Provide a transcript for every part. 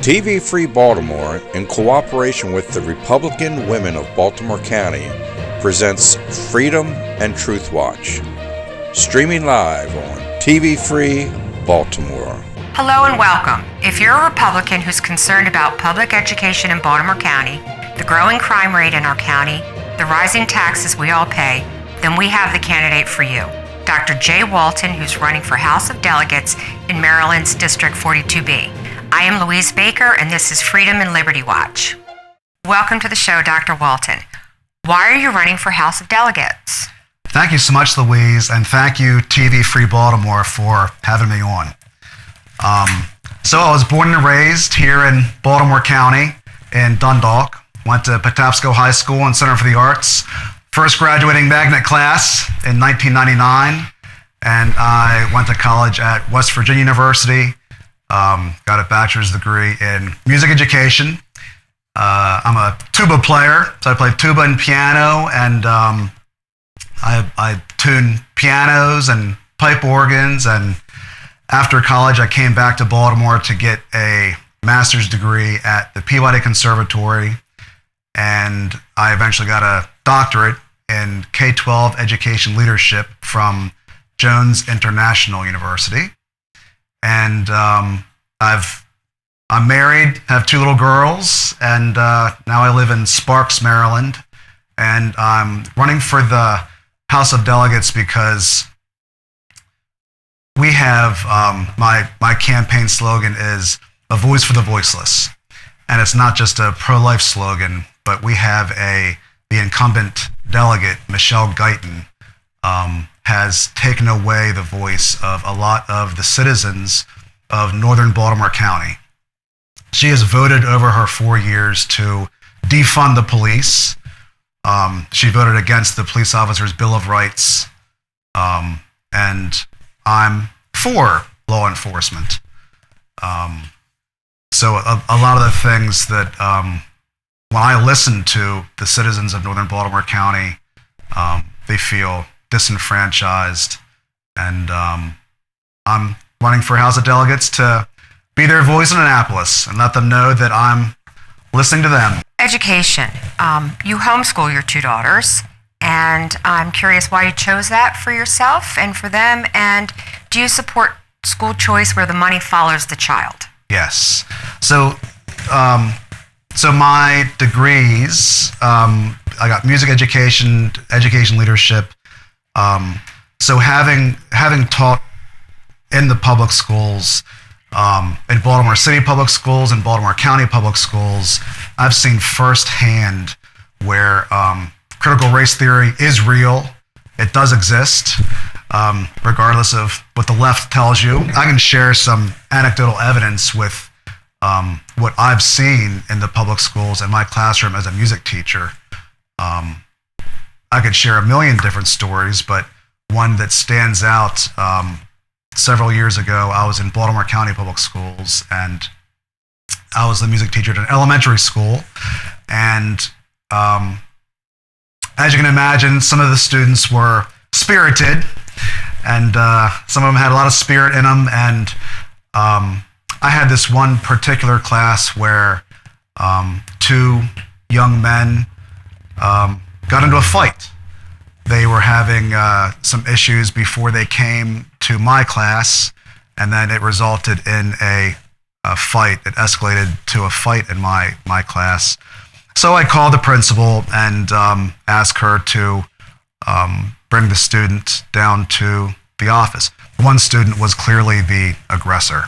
TV Free Baltimore, in cooperation with the Republican Women of Baltimore County, presents Freedom and Truth Watch, streaming live on TV Free Baltimore. Hello and welcome. If you're a Republican who's concerned about public education in Baltimore County, the growing crime rate in our county, the rising taxes we all pay, then we have the candidate for you, Dr. Jay Walton, who's running for House of Delegates in Maryland's District 42B. I am Louise Baker, and this is Freedom and Liberty Watch. Welcome to the show, Dr. Walton. Why are you running for House of Delegates? Thank you so much, Louise, and thank you, TV Free Baltimore, for having me on. So I was born and raised here in Baltimore County in Dundalk. Went to Patapsco High School and Center for the Arts. First graduating magnet class in 1999, and I went to college at West Virginia University. Got a bachelor's degree in music education. I'm a tuba player, so I play tuba and piano, and I tune pianos and pipe organs. And after college, I came back to Baltimore to get a master's degree at the Peabody Conservatory, and I eventually got a doctorate in K-12 education leadership from Jones International University. And I'm married, have two little girls, and now I live in Sparks, Maryland. And I'm running for the House of Delegates because we have, my campaign slogan is a voice for the voiceless. And it's not just a pro-life slogan, but we have the incumbent delegate, Michelle Guyton, has taken away the voice of a lot of the citizens of northern Baltimore County. She has voted over her 4 years to defund the police. She voted against the police officers' Bill of Rights. And I'm for law enforcement. So a lot of the things that, when I listen to the citizens of northern Baltimore County, they feel disenfranchised, and I'm running for House of Delegates to be their voice in Annapolis and let them know that I'm listening to them. Education. You homeschool your two daughters, and I'm curious why you chose that for yourself and for them, and do you support school choice where the money follows the child? Yes. So my degrees, I got music education, education leadership. So having taught in the public schools, in Baltimore City public schools and Baltimore County public schools, I've seen firsthand where critical race theory is real. It does exist, regardless of what the left tells you. I can share some anecdotal evidence with what I've seen in the public schools in my classroom as a music teacher. I could share a million different stories, but one that stands out, several years ago, I was in Baltimore County Public Schools, and I was the music teacher at an elementary school. And as you can imagine, some of the students were spirited, and some of them had a lot of spirit in them. And I had this one particular class where two young men got into a fight. They were having some issues before they came to my class, and then it resulted in a fight. It escalated to a fight in my class. So I called the principal and asked her to bring the student down to the office. One student was clearly the aggressor.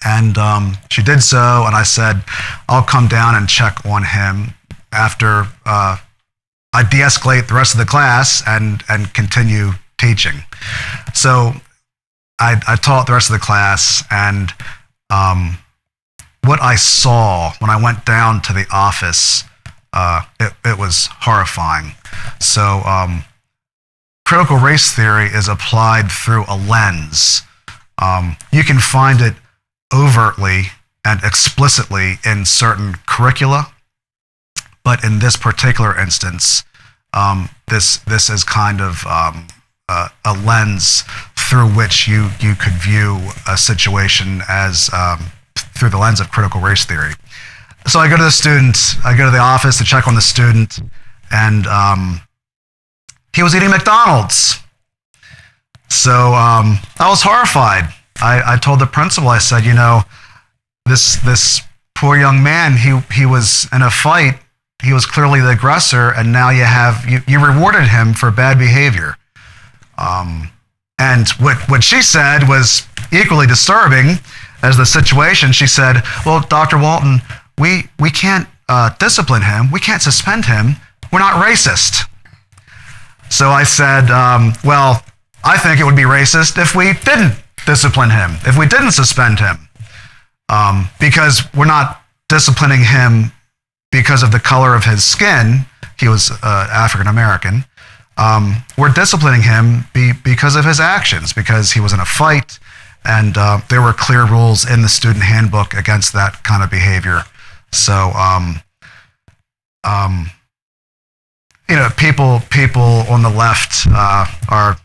And she did so, and I said, I'll come down and check on him after I de-escalate the rest of the class and continue teaching. So I taught the rest of the class, and what I saw when I went down to the office, it was horrifying. So critical race theory is applied through a lens. You can find it overtly and explicitly in certain curricula, but in this particular instance, this is kind of a lens through which you could view a situation as through the lens of critical race theory. So I go to the office to check on the student, and he was eating McDonald's. So I was horrified. I told the principal, I said, this poor young man, he was in a fight. He was clearly the aggressor, and now you rewarded him for bad behavior. And what she said was equally disturbing as the situation. She said, well, Dr. Walton, we can't discipline him. We can't suspend him. We're not racist. So I said, well, I think it would be racist if we didn't discipline him, if we didn't suspend him, because we're not disciplining him because of the color of his skin. He was African American. We're disciplining him because of his actions, because he was in a fight, and there were clear rules in the student handbook against that kind of behavior. So, people on the left, our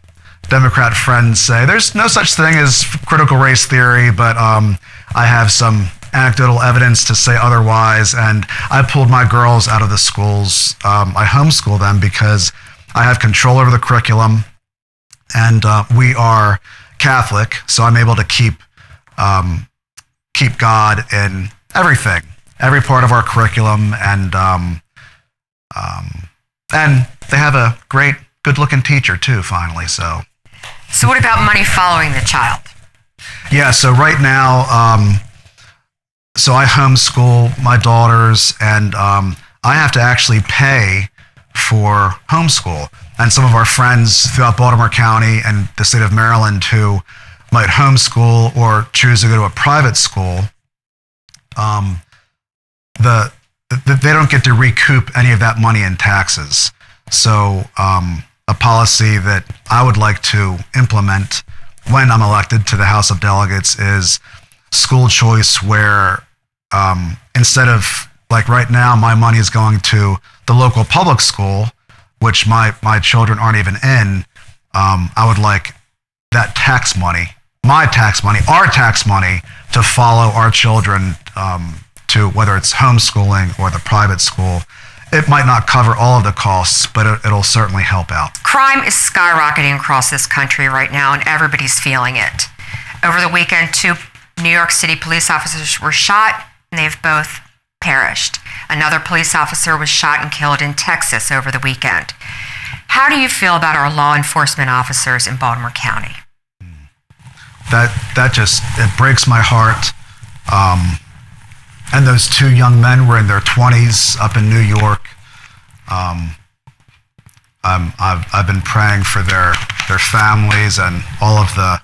Democrat friends say there's no such thing as critical race theory, but I have some anecdotal evidence to say otherwise, and I pulled my girls out of the schools. I homeschool them because I have control over the curriculum, and we are Catholic, so I'm able to keep God in everything, every part of our curriculum, and they have a great, good-looking teacher too. Finally, so what about money following the child? Yeah, so right now, so I homeschool my daughters, and I have to actually pay for homeschool. And some of our friends throughout Baltimore County and the state of Maryland who might homeschool or choose to go to a private school, they don't get to recoup any of that money in taxes. So a policy that I would like to implement when I'm elected to the House of Delegates is school choice, where instead of, like right now, my money is going to the local public school, which my children aren't even in. I would like that tax money, my tax money, our tax money, to follow our children to whether it's homeschooling or the private school. It might not cover all of the costs, but it'll certainly help out. Crime is skyrocketing across this country right now, and everybody's feeling it. Over the weekend, 2 New York City police officers were shot, and they've both perished. Another police officer was shot and killed in Texas over the weekend. How do you feel about our law enforcement officers in Baltimore County? That just, it breaks my heart. And those 2 young men were in their 20s up in New York. I've been praying for their families and all of the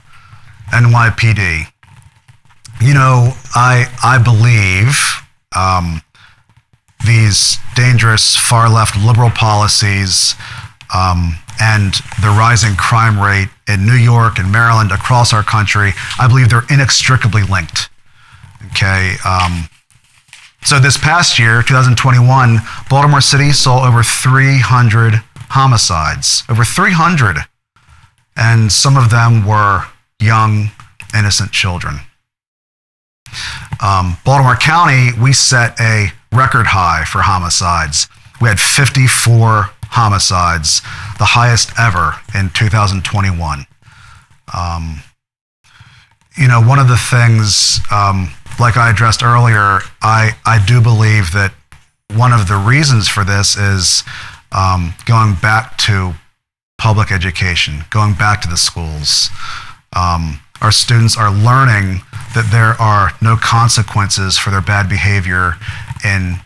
NYPD. I believe these dangerous far-left liberal policies and the rising crime rate in New York and Maryland, across our country, I believe they're inextricably linked. Okay. So this past year, 2021, Baltimore City saw over 300 homicides, over 300. And some of them were young, innocent children. Baltimore County, we set a record high for homicides. We had 54 homicides, the highest ever in 2021. One of the things, like I addressed earlier, I do believe that one of the reasons for this is going back to public education, going back to the schools. Our students are learning that there are no consequences for their bad behavior in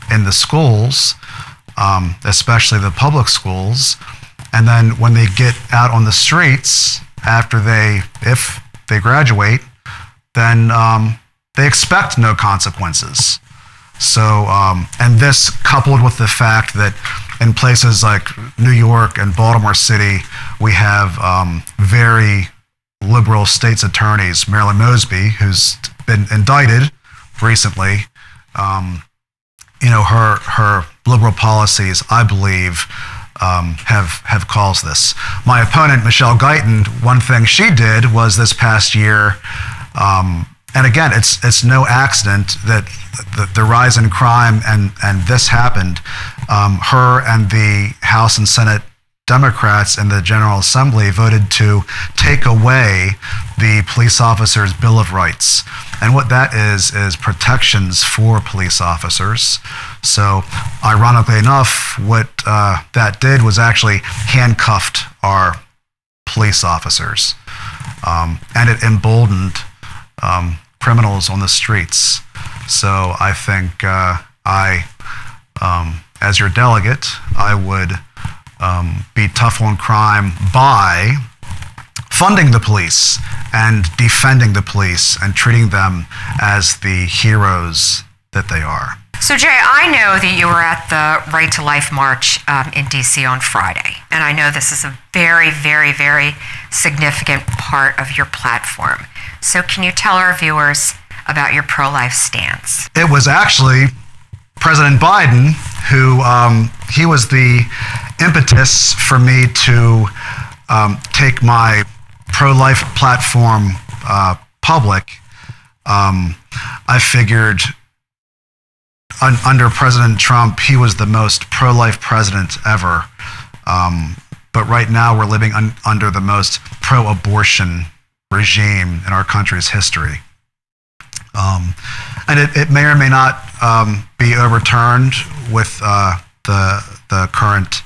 the schools, especially the public schools. And then when they get out on the streets, if they graduate, then they expect no consequences. So, and this coupled with the fact that in places like New York and Baltimore City, we have very liberal state's attorneys. Marilyn Mosby, who's been indicted recently, her liberal policies, I believe, have caused this. My opponent, Michelle Guyton, one thing she did was this past year, And again, it's no accident that the rise in crime and this happened. Her and the House and Senate Democrats in the General Assembly voted to take away the police officers' Bill of Rights. And what that is protections for police officers. So ironically enough, what that did was actually handcuffed our police officers. And it emboldened criminals on the streets. So I think as your delegate, I would be tough on crime by funding the police and defending the police and treating them as the heroes that they are. So Jay, I know that you were at the Right to Life March in DC on Friday, and I know this is a very, very, very significant part of your platform. So can you tell our viewers about your pro-life stance? It was actually President Biden who, he was the impetus for me to take my pro-life platform public. I figured under President Trump, he was the most pro-life president ever. But right now we're living under the most pro-abortion regime in our country's history. And it may or may not be overturned with the current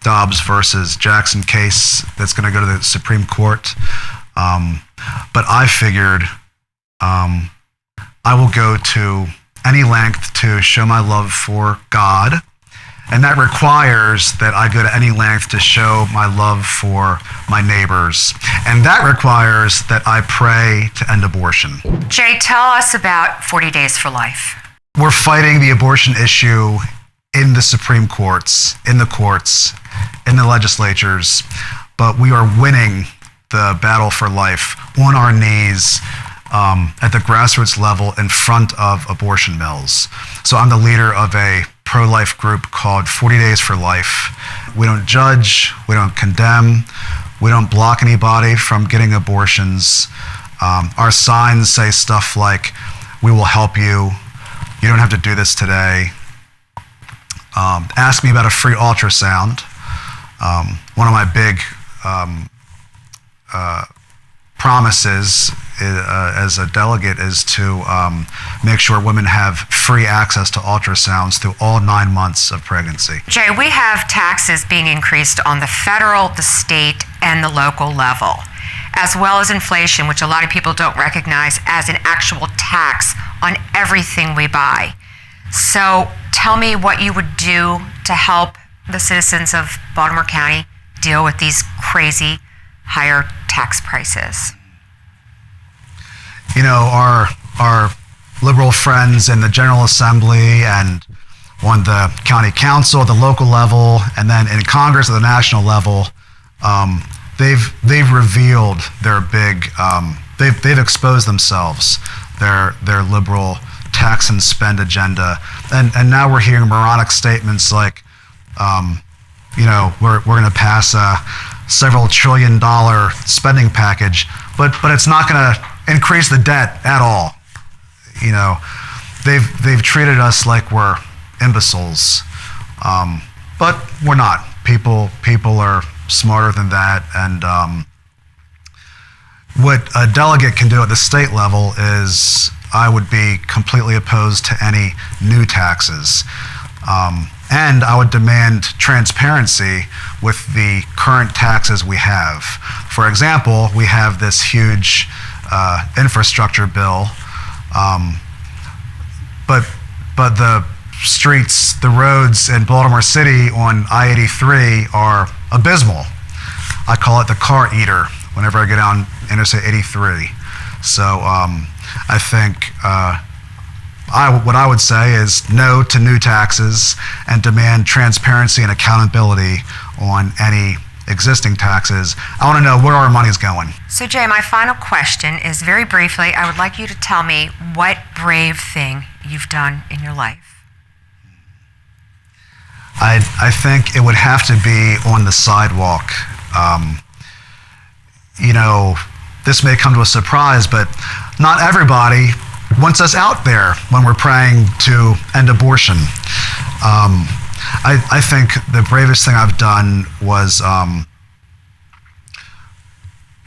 Dobbs versus Jackson case that's going to go to the Supreme Court. But I figured I will go to any length to show my love for God, and that requires that I go to any length to show my love for my neighbors, and that requires that I pray to end abortion. Jay, tell us about 40 Days for Life. We're fighting the abortion issue in the Supreme Courts, in the courts, in the legislatures, but we are winning the battle for life on our knees at the grassroots level in front of abortion mills. So I'm the leader of a pro-life group called 40 Days for Life. We don't judge, we don't condemn, we don't block anybody from getting abortions. Our signs say stuff like, "We will help you, you don't have to do this today." Ask me about a free ultrasound. One of my big promises as a delegate is to make sure women have free access to ultrasounds through all 9 months of pregnancy. Jay, we have taxes being increased on the federal, the state, and the local level, as well as inflation, which a lot of people don't recognize as an actual tax on everything we buy. So tell me what you would do to help the citizens of Baltimore County deal with these crazy higher tax prices. You know, our liberal friends in the General Assembly and on the county council at the local level, and then in Congress at the national level, they've revealed their big, they've exposed themselves, their liberal tax and spend agenda, and now we're hearing moronic statements like, you know, we're going to pass a several $1 trillion spending package, but it's not going to increase the debt at all. You know, they've treated us like we're imbeciles, but we're not. People are smarter than that, and what a delegate can do at the state level is I would be completely opposed to any new taxes. And I would demand transparency with the current taxes we have. For example, we have this huge infrastructure bill, but the streets, the roads in Baltimore City on I-83 are abysmal. I call it the car eater whenever I get down Interstate 83. So I think what I would say is no to new taxes and demand transparency and accountability on any existing taxes. I want to know where our money's going. So Jay, my final question is, very briefly, I would like you to tell me what brave thing you've done in your life. I think it would have to be on the sidewalk. You know, this may come to a surprise, but not everybody wants us out there when we're praying to end abortion. I think the bravest thing I've done was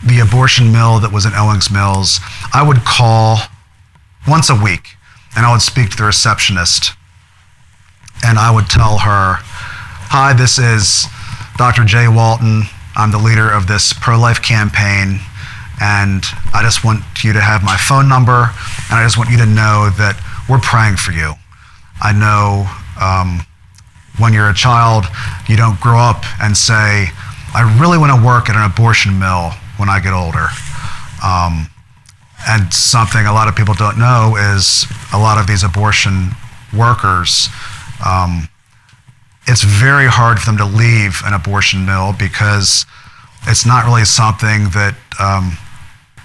the abortion mill that was in Owings Mills. I would call once a week, and I would speak to the receptionist, and I would tell her, "Hi, this is Dr. Jay Walton. I'm the leader of this pro-life campaign, and I just want you to have my phone number, and I just want you to know that we're praying for you. I know when you're a child, you don't grow up and say, I really want to work at an abortion mill when I get older." And something a lot of people don't know is a lot of these abortion workers, it's very hard for them to leave an abortion mill because it's not really something that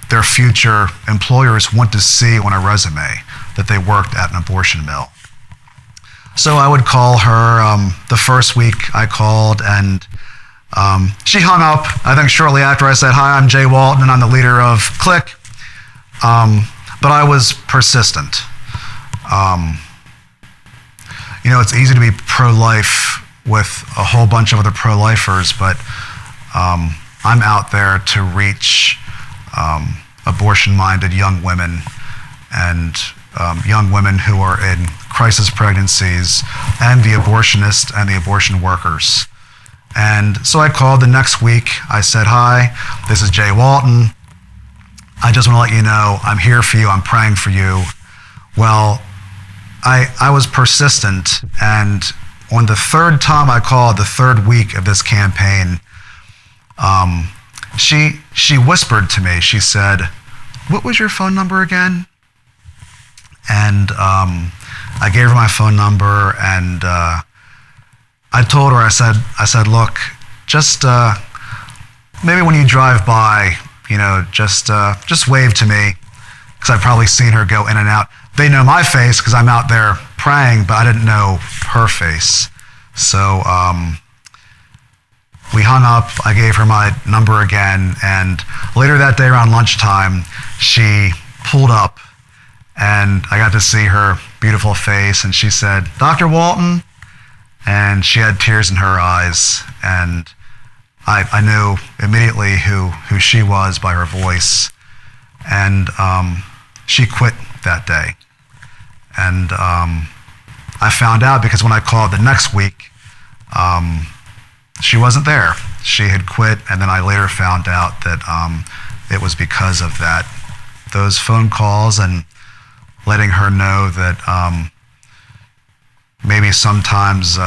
their future employers want to see on a resume, that they worked at an abortion mill. So I would call her the first week I called, and she hung up, I think shortly after I said, "Hi, I'm Jay Walton, and I'm the leader of Click." But I was persistent. It's easy to be pro-life with a whole bunch of other pro-lifers, but I'm out there to reach abortion-minded young women and young women who are in crisis pregnancies, and the abortionists and the abortion workers. And so I called the next week. I said, "Hi, this is Jay Walton. I just want to let you know I'm here for you. I'm praying for you." Well, I was persistent, and on the third time I called, the third week of this campaign, she whispered to me. She said, "What was your phone number again?" And I gave her my phone number, and I told her, I said, "Look, just maybe when you drive by, just wave to me," because I've probably seen her go in and out. They know my face because I'm out there praying, but I didn't know her face. So we hung up. I gave her my number again, and later that day around lunchtime, she pulled up, and I got to see her beautiful face, and she said, "Dr. Walton," and she had tears in her eyes, and I knew immediately who she was by her voice, and she quit that day. And I found out because when I called the next week, she wasn't there. She had quit, and then I later found out that it was because of those phone calls and letting her know that maybe sometimes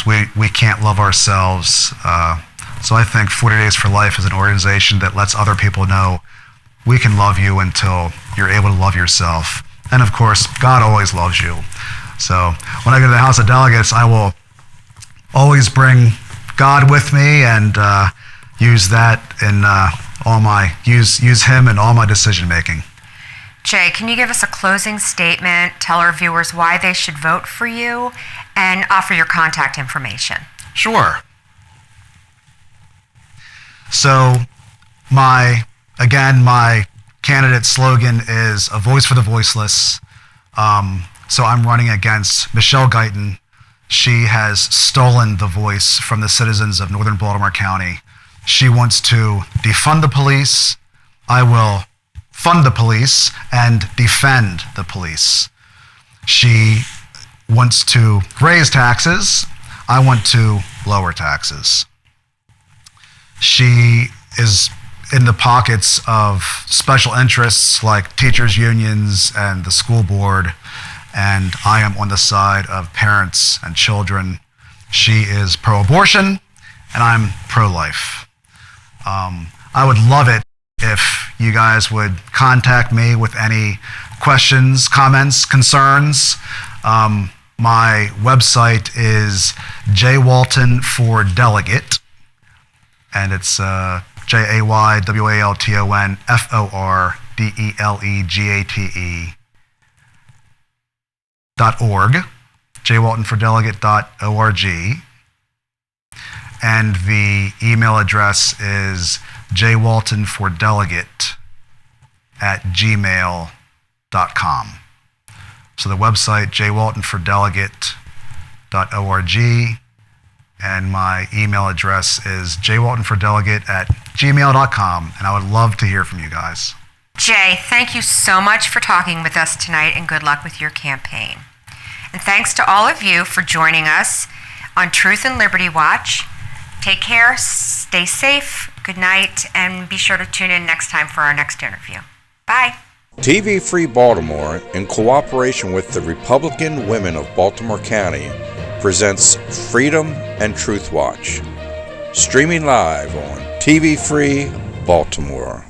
we can't love ourselves. So I think 40 Days for Life is an organization that lets other people know we can love you until you're able to love yourself. And of course, God always loves you. So when I go to the House of Delegates, I will always bring God with me and use that in use Him in all my decision making. Jay, can you give us a closing statement, tell our viewers why they should vote for you, and offer your contact information? Sure. So my candidate slogan is "A Voice for the Voiceless." So I'm running against Michelle Guyton. She has stolen the voice from the citizens of northern Baltimore County. She wants to defund the police. I will fund the police and defend the police. She wants to raise taxes. I want to lower taxes. She is in the pockets of special interests like teachers' unions and the school board, and I am on the side of parents and children. She is pro-abortion, and I'm pro-life. I would love it if you guys would contact me with any questions, comments, concerns. My website is Jay Walton for Delegate, and it's JaywaltonForDelegate.org, jaywaltonfordelegate.org, and the email address is jaywaltonfordelegate jaywaltonfordelegate@gmail.com. So the website, jaywaltonfordelegate.org, and my email address is jaywaltonfordelegate@gmail.com, and I would love to hear from you guys. Jay, thank you so much for talking with us tonight, and good luck with your campaign. And thanks to all of you for joining us on Truth and Liberty Watch. Take care, stay safe, good night, and be sure to tune in next time for our next interview. Bye. TV Free Baltimore, in cooperation with the Republican Women of Baltimore County, presents Freedom and Truth Watch, streaming live on TV Free Baltimore.